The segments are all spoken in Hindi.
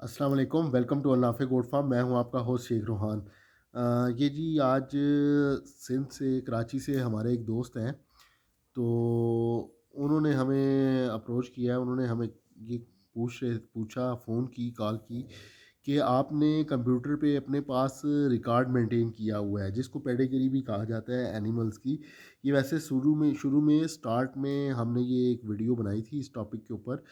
अस्सलाम वालेकुम, वेलकम टू अल-नाफ़े गोट फार्म। मैं हूं आपका होस्ट शेख रोहान। ये जी आज सिंध से कराची से हमारे एक दोस्त हैं, तो उन्होंने हमें अप्रोच किया। उन्होंने हमें ये पूछा, फ़ोन की, कॉल की कि आपने कंप्यूटर पे अपने पास रिकॉर्ड मेंटेन किया हुआ है, जिसको पेडिग्री भी कहा जाता है एनिमल्स की। ये वैसे शुरू में स्टार्ट में हमने ये एक वीडियो बनाई थी इस टॉपिक के ऊपर।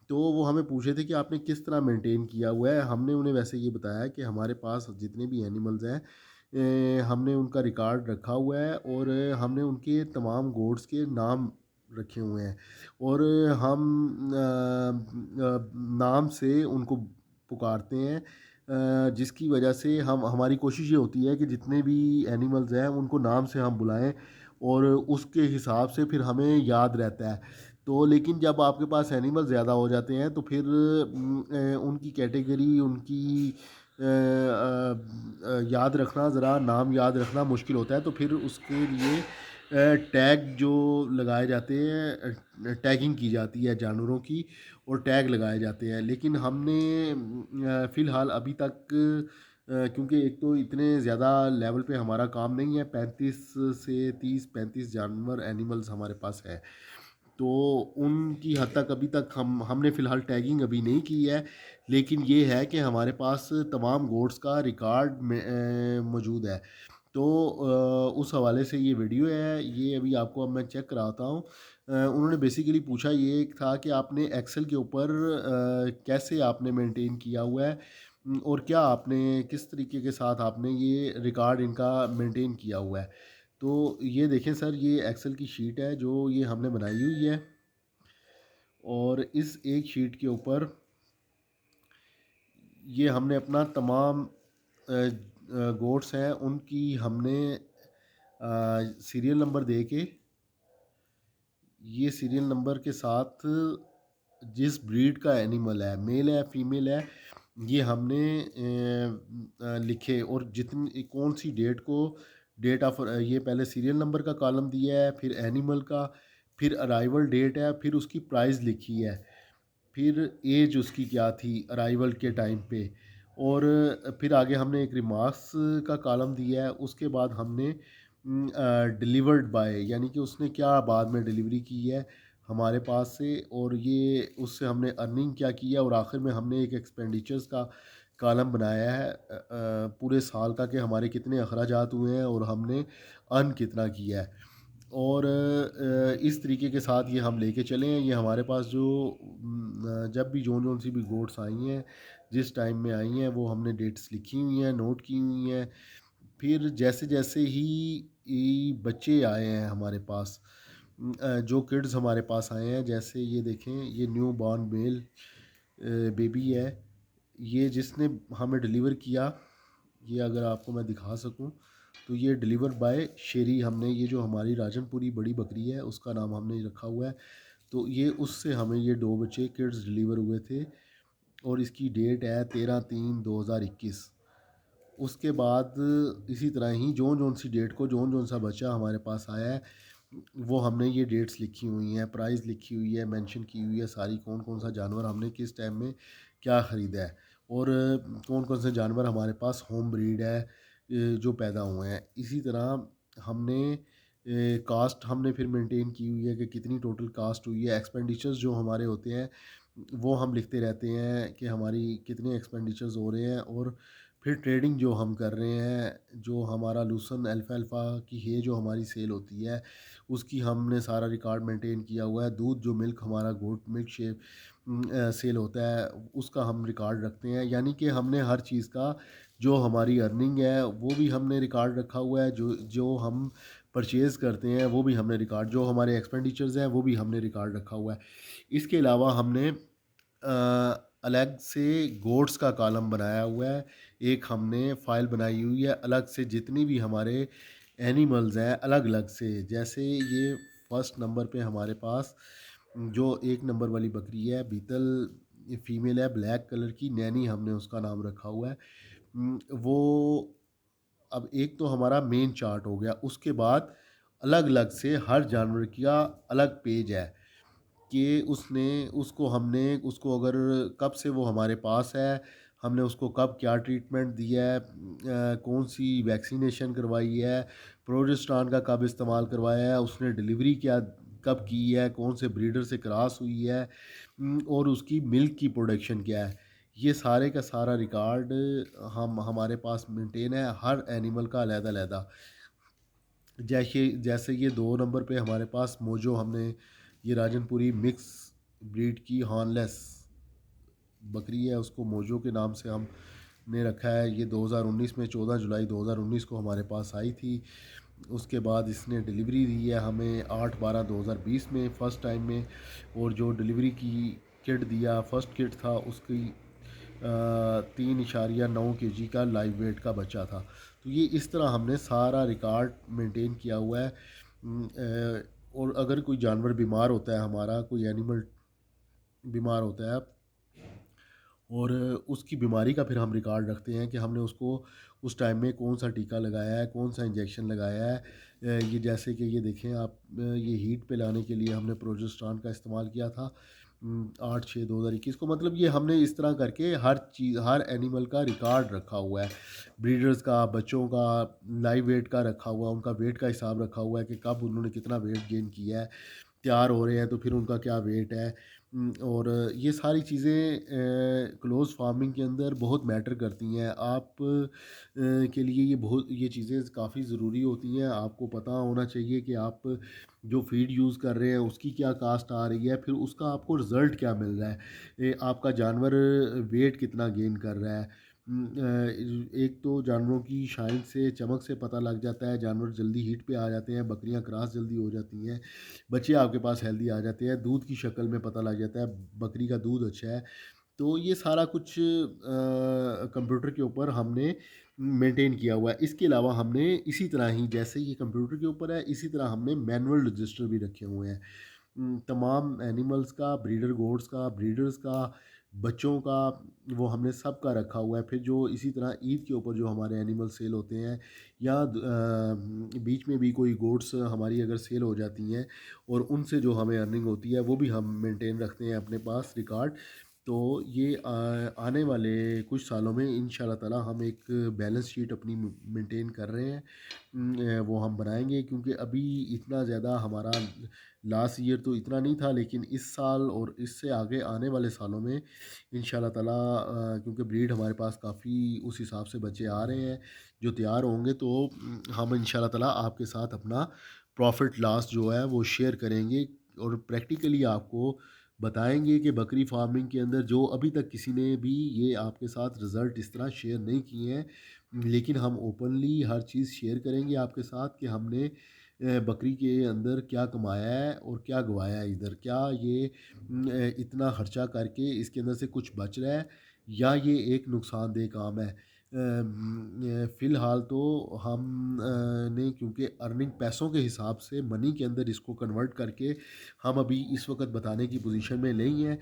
तो वो हमें पूछ रहे थे कि आपने किस तरह मेंटेन किया हुआ है। हमने उन्हें वैसे ये बताया कि हमारे पास जितने भी एनिमल्स हैं, हमने उनका रिकॉर्ड रखा हुआ है, और हमने उनके तमाम गोट्स के नाम रखे हुए हैं, और हम नाम से उनको पुकारते हैं। जिसकी वजह से हमारी कोशिश ये होती है कि जितने भी एनिमल्स हैं उनको नाम से हम बुलाएं, और उसके हिसाब से फिर हमें याद रहता है। तो लेकिन जब आपके पास एनिमल ज़्यादा हो जाते हैं तो फिर उनकी कैटेगरी, उनकी याद रखना, ज़रा नाम याद रखना मुश्किल होता है। तो फिर उसके लिए टैग जो लगाए जाते हैं, टैगिंग की जाती है जानवरों की, और टैग लगाए जाते हैं। लेकिन हमने फ़िलहाल अभी तक, क्योंकि एक तो इतने ज़्यादा लेवल पे हमारा काम नहीं है, 35 से 30-35 जानवर एनिमल्स हमारे पास है। तो उनकी हद तक अभी तक हमने फ़िलहाल टैगिंग अभी नहीं की है। लेकिन ये है कि हमारे पास तमाम गोट्स का रिकॉर्ड में मौजूद है। तो उस हवाले से ये वीडियो है, ये अभी आपको अब मैं चेक कराता हूँ। उन्होंने बेसिकली पूछा ये था कि आपने एक्सेल के ऊपर कैसे आपने मेंटेन किया हुआ है, और क्या आपने किस तरीके के साथ आपने ये रिकॉर्ड इनका मेंटेन किया हुआ है। तो ये देखें सर, ये एक्सेल की शीट है जो ये हमने बनाई हुई है, और इस एक शीट के ऊपर ये हमने अपना तमाम गोट्स हैं उनकी हमने सीरियल नंबर दे के, ये सीरियल नंबर के साथ जिस ब्रीड का एनिमल है, मेल है फीमेल है, ये हमने लिखे, और जितनी कौन सी डेट को, डेट ऑफ, ये पहले सीरियल नंबर का कॉलम दिया है, फिर एनिमल का, फिर अराइवल डेट है, फिर उसकी प्राइस लिखी है, फिर एज उसकी क्या थी अराइवल के टाइम पे, और फिर आगे हमने एक रिमार्क्स का कॉलम दिया है। उसके बाद हमने डिलीवर्ड बाय, यानी कि उसने क्या बाद में डिलीवरी की है हमारे पास से, और ये उससे हमने अर्निंग क्या की है, और आखिर में हमने एक एक्सपेंडिचर्स का कॉलम बनाया है पूरे साल का, कि हमारे कितने अखराजात हुए हैं और हमने अर्न कितना किया है। और इस तरीके के साथ ये हम लेके चले हैं। ये हमारे पास जो जब भी जोन जोन सी भी गोट्स आई हैं, जिस टाइम में आई हैं, वो हमने डेट्स लिखी हुई हैं, नोट की हुई हैं। फिर जैसे जैसे ही ये बच्चे आए हैं हमारे पास, जो किड्स हमारे पास आए हैं, जैसे ये देखें, ये न्यू बॉर्न मेल बेबी है, ये जिसने हमें डिलीवर किया, ये अगर आपको मैं दिखा सकूं, तो ये डिलीवर बाय शेरी, हमने ये जो हमारी राजनपुरी बड़ी बकरी है उसका नाम हमने रखा हुआ है। तो ये उससे हमें ये दो बच्चे किड्स डिलीवर हुए थे, और इसकी डेट है 13/3/2021। उसके बाद इसी तरह ही जोन जोन सी डेट को जोन जोन सा बच्चा हमारे पास आया है, वो हमने ये डेट्स लिखी हुई हैं, प्राइस लिखी हुई है, मेंशन की हुई है सारी, कौन कौन सा जानवर हमने किस टाइम में क्या ख़रीदा है, और कौन कौन से जानवर हमारे पास होम ब्रीड है जो पैदा हुए हैं। इसी तरह हमने कास्ट हमने फिर मेंटेन की हुई है कि कितनी टोटल कास्ट हुई है। एक्सपेंडिचर्स जो हमारे होते हैं वो हम लिखते रहते हैं कि हमारी कितने एक्सपेंडिचर्स हो रहे हैं, और फिर ट्रेडिंग जो हम कर रहे हैं, जो हमारा लूसन अल्फ़ा की है जो हमारी सेल होती है, उसकी हमने सारा रिकॉर्ड मेंटेन किया हुआ है। दूध जो मिल्क हमारा गोट मिल्क शेप सेल होता है, उसका हम रिकॉर्ड रखते हैं। यानी कि हमने हर चीज़ का, जो हमारी अर्निंग है वो भी हमने रिकॉर्ड रखा हुआ है, जो जो हम परचेज़ करते हैं वो भी हमने रिकॉर्ड, जो हमारे एक्सपेंडिचर्स हैं वो भी हमने रिकॉर्ड रखा हुआ है। इसके अलावा हमने अलग से गोट्स का कॉलम बनाया हुआ है। एक हमने फ़ाइल बनाई हुई है अलग से, जितनी भी हमारे एनिमल्स हैं अलग अलग से। जैसे ये फर्स्ट नंबर पे हमारे पास जो एक नंबर वाली बकरी है बीतल, ये फीमेल है, ब्लैक कलर की, नैनी हमने उसका नाम रखा हुआ है। वो, अब एक तो हमारा मेन चार्ट हो गया, उसके बाद अलग अलग से हर जानवर का अलग पेज है। कि उसको हमने उसको अगर कब से वो हमारे पास है, हमने उसको कब क्या ट्रीटमेंट दिया है, कौन सी वैक्सीनेशन करवाई है, प्रोजेस्टेरॉन का कब इस्तेमाल करवाया है, उसने डिलीवरी क्या कब की है, कौन से ब्रीडर से क्रॉस हुई है, और उसकी मिल्क की प्रोडक्शन क्या है। ये सारे का सारा रिकॉर्ड हम हमारे पास मेंटेन है, हर एनिमल का अलग-अलग। जैसे जैसे ये 2 नंबर पे हमारे पास मोजो, हमने ये राजनपुरी मिक्स ब्रीड की हॉर्नलेस बकरी है, उसको मोजो के नाम से हमने रखा है। ये 2019 में 14 जुलाई 2019 को हमारे पास आई थी। उसके बाद इसने डिलीवरी दी है हमें 8/12/2020 में फ़र्स्ट टाइम में। और जो डिलीवरी की किट दिया, फर्स्ट किट था उसकी 3.9 kg का लाइव वेट का बच्चा था। तो ये इस तरह हमने सारा रिकॉर्ड मेंटेन किया हुआ है। और अगर कोई जानवर बीमार होता है, हमारा कोई एनिमल बीमार होता है, और उसकी बीमारी का फिर हम रिकॉर्ड रखते हैं कि हमने उसको उस टाइम में कौन सा टीका लगाया है, कौन सा इंजेक्शन लगाया है। ये जैसे कि ये देखें आप, ये हीट पे लाने के लिए हमने प्रोजेस्टेरॉन का इस्तेमाल किया था 8/6/2021 को। मतलब ये हमने इस तरह करके हर चीज़, हर एनिमल का रिकॉर्ड रखा हुआ है। ब्रीडर्स का, बच्चों का लाइव वेट का रखा हुआ है, उनका वेट का हिसाब रखा हुआ है कि कब उन्होंने कितना वेट गेन किया है, तैयार हो रहे हैं तो फिर उनका क्या वेट है। और ये सारी चीज़ें क्लोज़ फार्मिंग के अंदर बहुत मैटर करती हैं। आप के लिए ये चीज़ें काफ़ी ज़रूरी होती हैं। आपको पता होना चाहिए कि आप जो फ़ीड यूज़ कर रहे हैं उसकी क्या कास्ट आ रही है, फिर उसका आपको रिज़ल्ट क्या मिल रहा है। आपका जानवर वेट कितना गेन कर रहा है। एक तो जानवरों की शाइन से, चमक से पता लग जाता है, जानवर जल्दी हीट पे आ जाते हैं, बकरियां क्रॉस जल्दी हो जाती हैं, बच्चे आपके पास हेल्दी आ जाते हैं, दूध की शक्ल में पता लग जाता है बकरी का दूध अच्छा है। तो ये सारा कुछ कंप्यूटर के ऊपर हमने मेंटेन किया हुआ है। इसके अलावा हमने इसी तरह ही, जैसे ये कंप्यूटर के ऊपर है, इसी तरह हमने मैनुअल रजिस्टर भी रखे हुए हैं तमाम एनिमल्स का, ब्रीडर गोट्स का, ब्रीडर्स का, बच्चों का, वो हमने सब का रखा हुआ है। फिर जो इसी तरह ईद के ऊपर जो हमारे एनिमल सेल होते हैं, या बीच में भी कोई गोट्स हमारी अगर सेल हो जाती हैं और उनसे जो हमें अर्निंग होती है, वो भी हम मेंटेन रखते हैं अपने पास रिकॉर्ड। तो ये आने वाले कुछ सालों में इंशाल्लाह ताला हम एक बैलेंस शीट अपनी मेंटेन कर रहे हैं। वो हम बनाएंगे, क्योंकि अभी इतना ज़्यादा हमारा लास्ट ईयर तो इतना नहीं था, लेकिन इस साल और इससे आगे आने वाले सालों में इंशाल्लाह ताला, क्योंकि ब्रीड हमारे पास काफ़ी उस हिसाब से बच्चे आ रहे हैं जो तैयार होंगे, तो हम इंशाल्लाह ताला आपके साथ अपना प्रॉफिट लॉस जो है वो शेयर करेंगे, और प्रैक्टिकली आपको बताएंगे कि बकरी फार्मिंग के अंदर जो अभी तक किसी ने भी ये आपके साथ रिज़ल्ट इस तरह शेयर नहीं किए हैं, लेकिन हम ओपनली हर चीज़ शेयर करेंगे आपके साथ कि हमने बकरी के अंदर क्या कमाया है और क्या गवाया है। इधर क्या ये इतना खर्चा करके इसके अंदर से कुछ बच रहा है, या ये एक नुकसानदेह काम है। फ़िलहाल तो हम ने, क्योंकि अर्निंग पैसों के हिसाब से मनी के अंदर इसको कन्वर्ट करके हम अभी इस वक्त बताने की पोजीशन में नहीं हैं।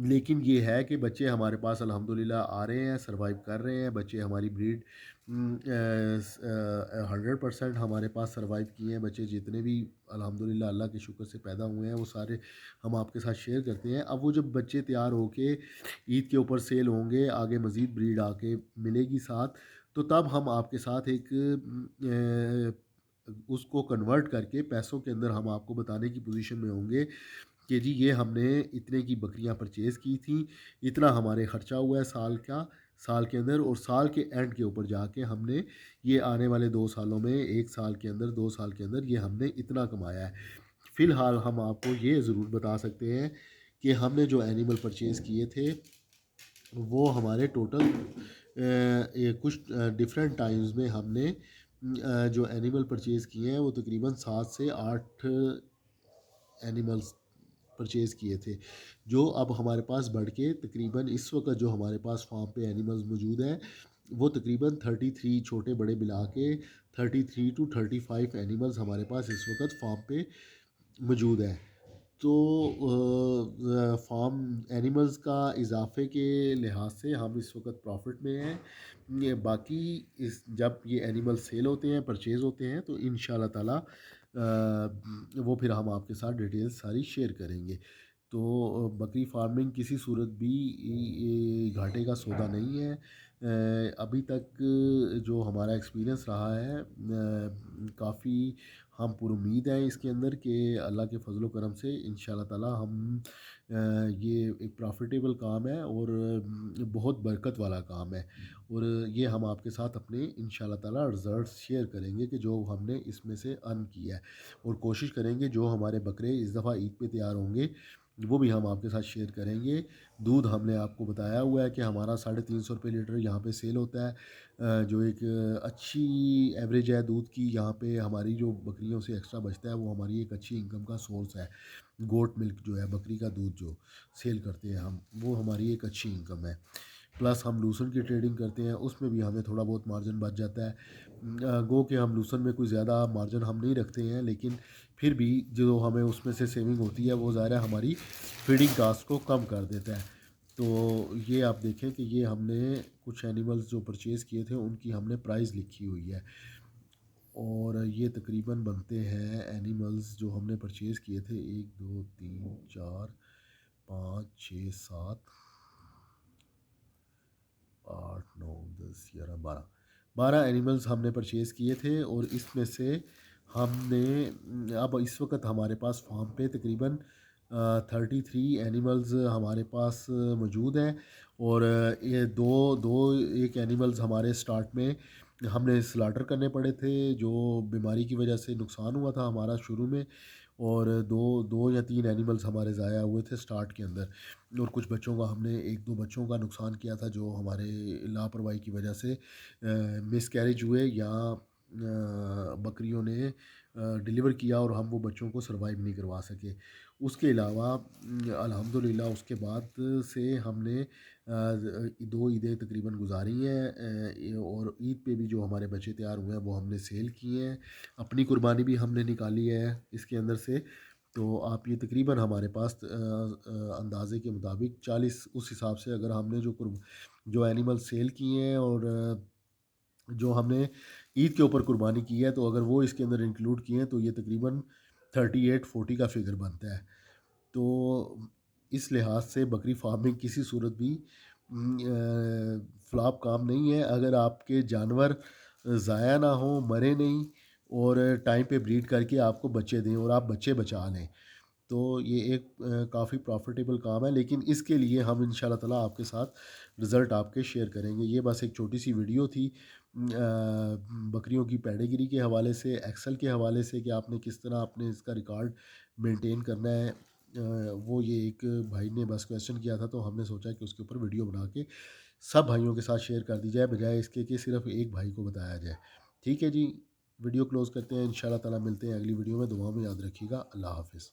लेकिन ये है कि बच्चे हमारे पास अल्हम्दुलिल्लाह आ रहे हैं, सर्वाइव कर रहे हैं बच्चे। हमारी ब्रीड 100% हमारे पास सर्वाइव किए हैं बच्चे, जितने भी अल्हम्दुलिल्लाह अल्लाह के शुक्र से पैदा हुए हैं वो सारे हम आपके साथ शेयर करते हैं। अब वो जब बच्चे तैयार होके ईद के ऊपर सेल होंगे, आगे मज़ीद ब्रीड आके मिलेगी साथ, तो तब हम आपके साथ एक उसको कन्वर्ट करके पैसों के अंदर हम आपको बताने की पोजीशन में होंगे कि जी ये हमने इतने की बकरियां परचेज़ की थी, इतना हमारे ख़र्चा हुआ है साल के अंदर, और साल के एंड के ऊपर जाके हमने ये आने वाले 2 सालों में, 1 साल के अंदर, 2 साल के अंदर ये हमने इतना कमाया है। फ़िलहाल हम आपको ये ज़रूर बता सकते हैं कि हमने जो एनिमल परचेज़ किए थे वो हमारे टोटल ये कुछ डिफरेंट टाइम्स में हमने जो एनिमल परचेज़ किए हैं वो तकरीबन 7 से 8 एनिमल्स परचेज़ किए थे, जो अब हमारे पास बढ़ के तकरीबन इस वक्त जो हमारे पास फार्म पे एनिमल्स मौजूद हैं वो तकरीबन 33, छोटे बड़े मिला के 33 to 35 एनिमल्स हमारे पास इस वक्त फार्म पे मौजूद है। तो फार्म एनिमल्स का इजाफे के लिहाज से हम इस वक्त प्रॉफिट में हैं। ये बाकी इस जब ये एनिमल सेल होते हैं, परचेज़ होते हैं, तो इंशाल्लाह ताला वो फिर हम आपके साथ डिटेल्स सारी शेयर करेंगे। तो बकरी फार्मिंग किसी सूरत भी ये घाटे का सौदा नहीं है। अभी तक जो हमारा एक्सपीरियंस रहा है, काफ़ी हम पुरुमीद हैं इसके अंदर कि अल्लाह के फजल करम से इंशाल्लाह ताला हम ये एक प्रॉफिटेबल काम है और बहुत बरकत वाला काम है। और ये हम आपके साथ अपने इंशाल्लाह ताला रिज़ल्ट्स शेयर करेंगे कि जो हमने इसमें से अर्न किया है, और कोशिश करेंगे जो हमारे बकरे इस दफ़ा ईद पे तैयार होंगे वो भी हम आपके साथ शेयर करेंगे। दूध हमने आपको बताया हुआ है कि हमारा 350 रुपये लीटर यहाँ पे सेल होता है, जो एक अच्छी एवरेज है दूध की। यहाँ पे हमारी जो बकरियों से एक्स्ट्रा बचता है वो हमारी एक अच्छी इनकम का सोर्स है। गोट मिल्क जो है, बकरी का दूध जो सेल करते हैं हम, वो हमारी एक अच्छी इनकम है। प्लस हम लूसन की ट्रेडिंग करते हैं, उसमें भी हमें थोड़ा बहुत मार्जिन बच जाता है। गो के हम लूसन में कोई ज़्यादा मार्जिन हम नहीं रखते हैं, लेकिन फिर भी जो हमें उसमें से सेविंग होती है वो ज़ाहिर है हमारी फीडिंग कास्ट को कम कर देता है। तो ये आप देखें कि ये हमने कुछ एनिमल्स जो परचेज़ किए थे उनकी हमने प्राइस लिखी हुई है, और ये तकरीबन बनते हैं एनिमल्स जो हमने परचेज़ किए थे, 1 2 3 4 5 6 7 8 9 10 11 12 12 एनिमल्स हमने परचेज़ किए थे। और इसमें से हमने अब इस वक्त हमारे पास फार्म पे तकरीबन 33 एनिमल्स हमारे पास मौजूद हैं। और ये दो दो एक एनिमल्स हमारे स्टार्ट में हमने स्लाटर करने पड़े थे, जो बीमारी की वजह से नुकसान हुआ था हमारा शुरू में। और दो दो या तीन एनिमल्स हमारे ज़ाया हुए थे स्टार्ट के अंदर। और कुछ बच्चों का हमने एक दो बच्चों का नुकसान किया था जो हमारे लापरवाही की वजह से मिसकैरेज हुए, या बकरियों ने डिलीवर किया और हम वो बच्चों को सरवाइव नहीं करवा सके। उसके अलावा अल्हम्दुलिल्लाह उसके बाद से हमने दो ईदें तकरीबन गुजारी हैं, और ईद पे भी जो हमारे बच्चे तैयार हुए हैं वो हमने सेल किए हैं। अपनी कुर्बानी भी हमने निकाली है इसके अंदर से। तो आप ये तकरीबन हमारे पास अंदाज़े के मुताबिक 40, उस हिसाब से अगर हमने जो एनिमल सेल किए हैं और जो हमने ईद के ऊपर कुर्बानी की है, तो अगर वो इसके अंदर इंक्लूड किए हैं तो ये तकरीबन 38-40 का फिगर बनता है। तो इस लिहाज से बकरी फार्मिंग किसी सूरत भी फ्लॉप काम नहीं है, अगर आपके जानवर ज़ाया ना हो, मरे नहीं, और टाइम पे ब्रीड करके आपको बच्चे दें और आप बच्चे बचा लें, तो ये एक काफ़ी प्रॉफिटेबल काम है। लेकिन इसके लिए हम इंशाल्लाह ताला आपके साथ रिज़ल्ट आपके शेयर करेंगे। ये बस एक छोटी सी वीडियो थी बकरियों की पेडिग्री के हवाले से, एक्सेल के हवाले से कि आपने किस तरह अपने इसका रिकॉर्ड मेंटेन करना है। वो ये एक भाई ने बस क्वेश्चन किया था, तो हमने सोचा कि उसके ऊपर वीडियो बना के सब भाइयों के साथ शेयर कर दी जाए, बजाय इसके कि सिर्फ एक भाई को बताया जाए। ठीक है जी, वीडियो क्लोज़ करते हैं। इंशाल्लाह ताला मिलते हैं अगली वीडियो में। दुआ में याद रखिएगा। अल्लाह हाफ़िज़।